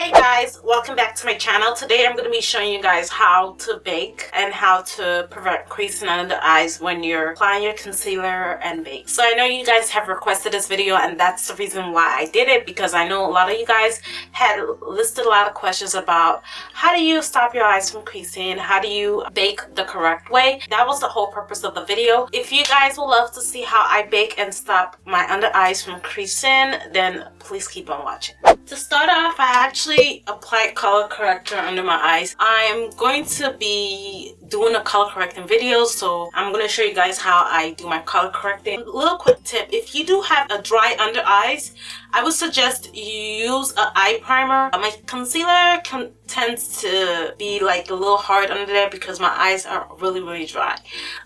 Hey guys, welcome back to my channel. Today I'm going to be showing you guys how to bake and how to prevent creasing under the eyes when you're applying your concealer and bake. So I know you guys have requested this video, and that's the reason why I did it, because I know a lot of you guys had listed a lot of questions about how do you stop your eyes from creasing, how do you bake the correct way. That was the whole purpose of the video. If you guys would love to see how I bake and stop my under eyes from creasing, then please keep on watching. To start off, I actually applied color corrector under my eyes. I'm going to be doing a color correcting video, so I'm going to show you guys how I do my color correcting. A little quick tip: if you do have a dry under eyes, I would suggest you use an eye primer. My concealer tends to be like a little hard under there because my eyes are really dry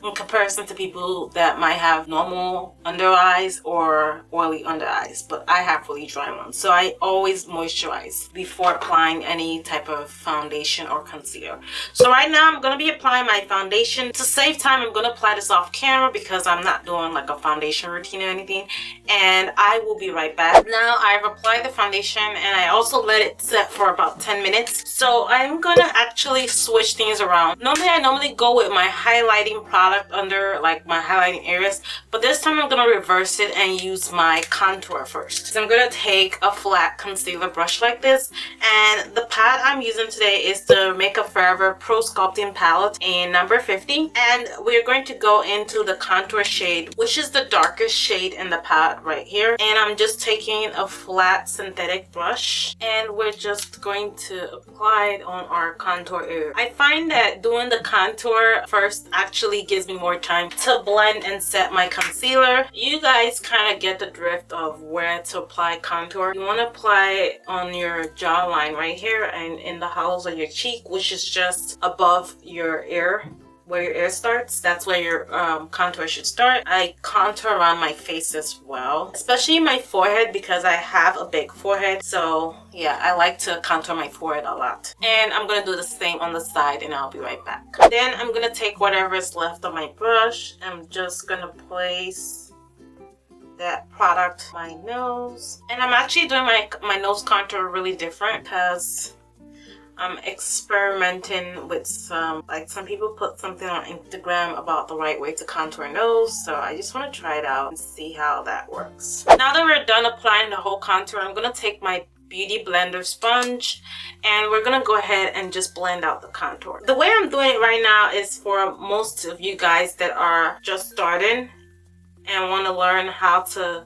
in comparison to people that might have normal under eyes or oily under eyes, but I have really dry ones, so I always moisturize before applying any type of foundation or concealer. So right now I'm going to be applying my foundation. To save time, I'm going to apply this off camera because I'm not doing like a foundation routine or anything, and I will be right back. Now I've applied the foundation and I also let it set for about 10 minutes. So I'm gonna actually switch things around. I normally go with my highlighting product under like my highlighting areas, but this time I'm gonna reverse it and use my contour first. So I'm gonna take a flat concealer brush like this, and the pad I'm using today is the Makeup Forever Pro Sculpting palette in number 50, and we're going to go into the contour shade, which is the darkest shade in the palette right here. And I'm just taking a flat synthetic brush and we're just going to apply it on our contour area. I find that doing the contour first actually gives me more time to blend and set my concealer. You guys kind of get the drift of where to apply contour. You want to apply it on your jawline right here and in the hollows of your cheek, which is just above your ear. Where your ear starts, that's where your contour should start. I contour around my face as well, especially my forehead because I have a big forehead. So yeah, I like to contour my forehead a lot. And I'm gonna do the same on the side, and I'll be right back. Then I'm gonna take whatever is left of my brush. I'm just gonna place that product on my nose. And I'm actually doing my nose contour really different because I'm experimenting with some people put something on Instagram about the right way to contour nose, so I just want to try it out and see how that works. Now that we're done applying the whole contour, I'm going to take my beauty blender sponge and we're going to go ahead and just blend out the contour. The way I'm doing it right now is for most of you guys that are just starting and want to learn how to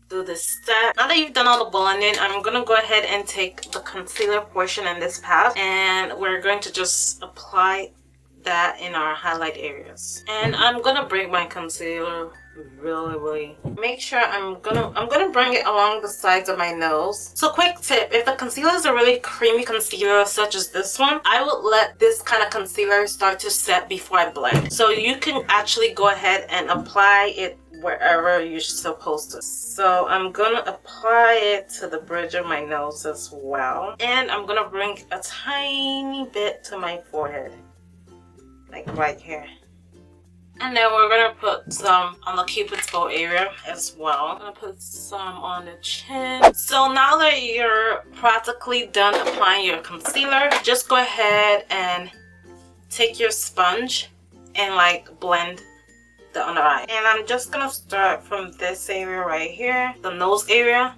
do this step. Now that you've done all the blending, I'm gonna go ahead and take the concealer portion in this palette and we're going to just apply that in our highlight areas. And I'm gonna bring my concealer really make sure I'm gonna bring it along the sides of my nose. So quick tip: if the concealer is a really creamy concealer such as this one, I would let this kind of concealer start to set before I blend, so you can actually go ahead and apply it wherever you're supposed to. So I'm gonna apply it to the bridge of my nose as well, and I'm gonna bring a tiny bit to my forehead, like right here. And then we're gonna put some on the Cupid's bow area as well. I'm gonna put some on the chin. So now that you're practically done applying your concealer, just go ahead and take your sponge and like blend the under eye. And I'm just gonna start from this area right here, the nose area,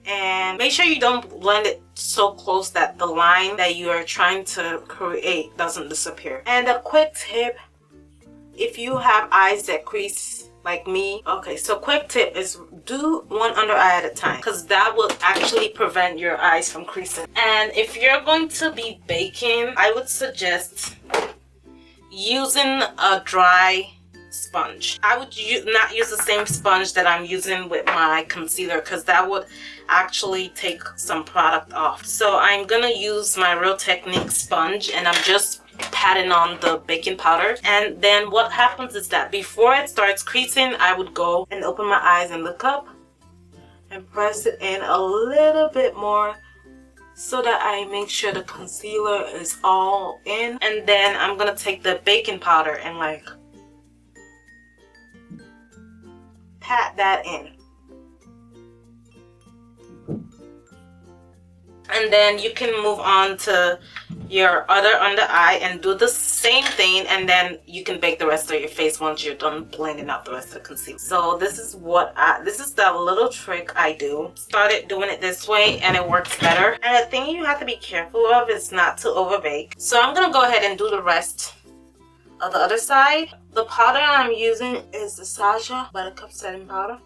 and make sure you don't blend it so close that the line that you are trying to create doesn't disappear. And a quick tip: if you have eyes that crease like me, okay, so quick tip is do one under eye at a time, because that will actually prevent your eyes from creasing. And if you're going to be baking, I would suggest using a dry sponge. I would not use the same sponge that I'm using with my concealer, because that would actually take some product off. So I'm gonna use my Real Technique sponge and I'm just patting on the baking powder. And then what happens is that before it starts creasing, I would go and open my eyes and look up and press it in a little bit more so that I make sure the concealer is all in. And then I'm gonna take the baking powder and like pat that in. And then you can move on to your other under eye and do the same thing, and then you can bake the rest of your face once you're done blending out the rest of the concealer. So this is the little trick I do. Started doing it this way and it works better. And the thing you have to be careful of is not to over bake. So I'm gonna go ahead and do the rest of the other side. The powder I'm using is the Sacha Buttercup setting powder.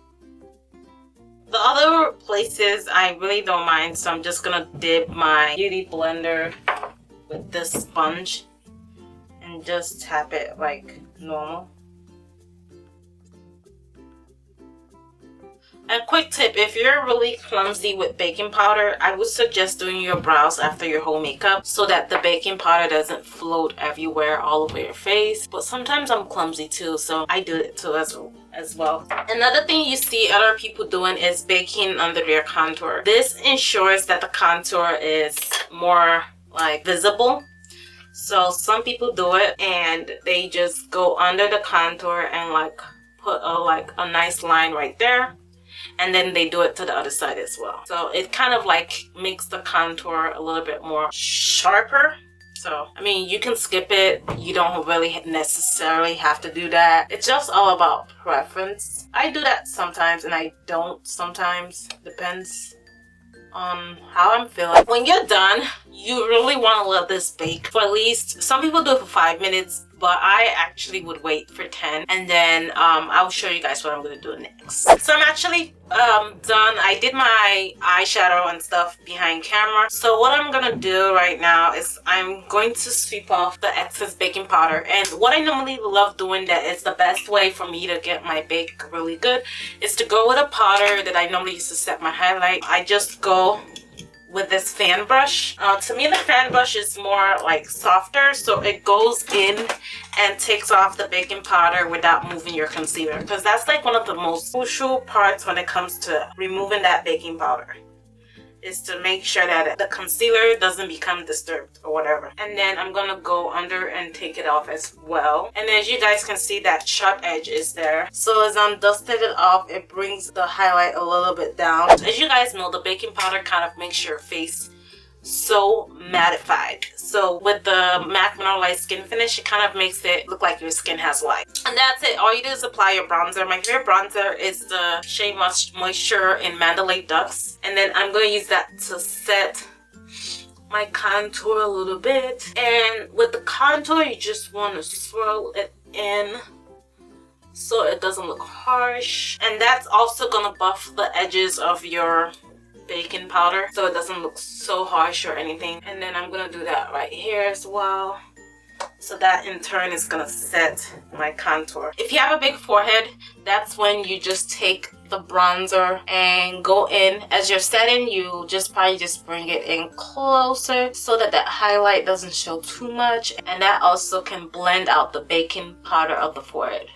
The other places I really don't mind, so I'm just gonna dip my beauty blender with this sponge and just tap it like normal. A quick tip, if you're really clumsy with baking powder, I would suggest doing your brows after your whole makeup so that the baking powder doesn't float everywhere all over your face. But sometimes I'm clumsy too, so I do it too as well. Another thing you see other people doing is baking under their contour. This ensures that the contour is more like visible. So some people do it and they just go under the contour and like put a nice line right there. And then they do it to the other side as well. So it kind of like makes the contour a little bit more sharper. So, I mean, you can skip it. You don't really necessarily have to do that. It's just all about preference. I do that sometimes and I don't sometimes. Depends on how I'm feeling. When you're done, you really want to let this bake for at least, some people do it for 5 minutes, but I actually would wait for 10, and then I'll show you guys what I'm going to do next. So I'm actually done. I did my eyeshadow and stuff behind camera. So what I'm going to do right now is I'm going to sweep off the excess baking powder. And what I normally love doing that is the best way for me to get my bake really good is to go with a powder that I normally use to set my highlight. I just go with this fan brush. To me, the fan brush is more like softer, so it goes in and takes off the baking powder without moving your concealer, because that's like one of the most crucial parts when it comes to removing that baking powder, is to make sure that the concealer doesn't become disturbed or whatever. And then I'm gonna go under and take it off as well. And as you guys can see, that sharp edge is there. So as I'm dusting it off, it brings the highlight a little bit down. As you guys know, the baking powder kind of makes your face so mattified. So with the MAC Mineral Light Skin Finish, it kind of makes it look like your skin has light. And that's it. All you do is apply your bronzer. My favorite bronzer is the Shea Moisture in Mandalay Dusk. And then I'm going to use that to set my contour a little bit. And with the contour, you just want to swirl it in so it doesn't look harsh. And that's also going to buff the edges of your baking powder so it doesn't look so harsh or anything. And then I'm gonna do that right here as well, so that in turn is gonna set my contour. If you have a big forehead, that's when you just take the bronzer and go in. As you're setting, you just probably just bring it in closer so that that highlight doesn't show too much, and that also can blend out the baking powder of the forehead,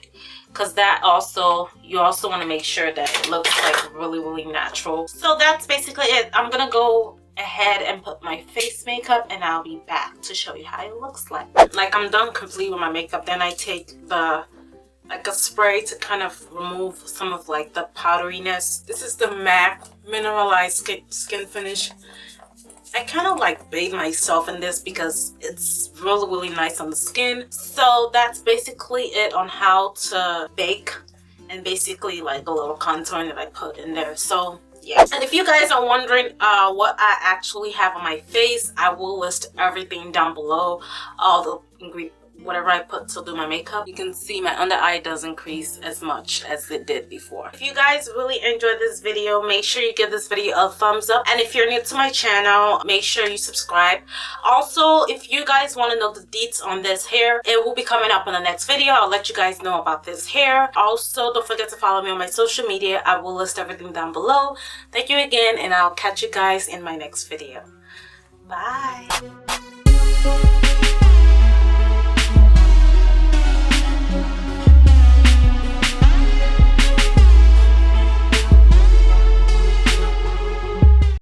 because that also, you also want to make sure that it looks like really natural. So that's basically it. I'm gonna go ahead and put my face makeup and I'll be back to show you how it looks like. Like, I'm done completely with my makeup. Then I take a spray to kind of remove some of like the powderiness. This is the MAC Mineralized Skin Finish. I kind of like bathe myself in this because it's really nice on the skin. So that's basically it on how to bake, and basically like a little contouring that I put in there. So yeah. And if you guys are wondering what I actually have on my face, I will list everything down below, all the ingredients, whatever I put to do my makeup. You can see my under eye doesn't crease as much as it did before. If you guys really enjoyed this video, make sure you give this video a thumbs up. And if you're new to my channel, make sure you subscribe. Also, if you guys want to know the deets on this hair, it will be coming up in the next video. I'll let you guys know about this hair. Also, don't forget to follow me on my social media. I will list everything down below. Thank you again, and I'll catch you guys in my next video. Bye.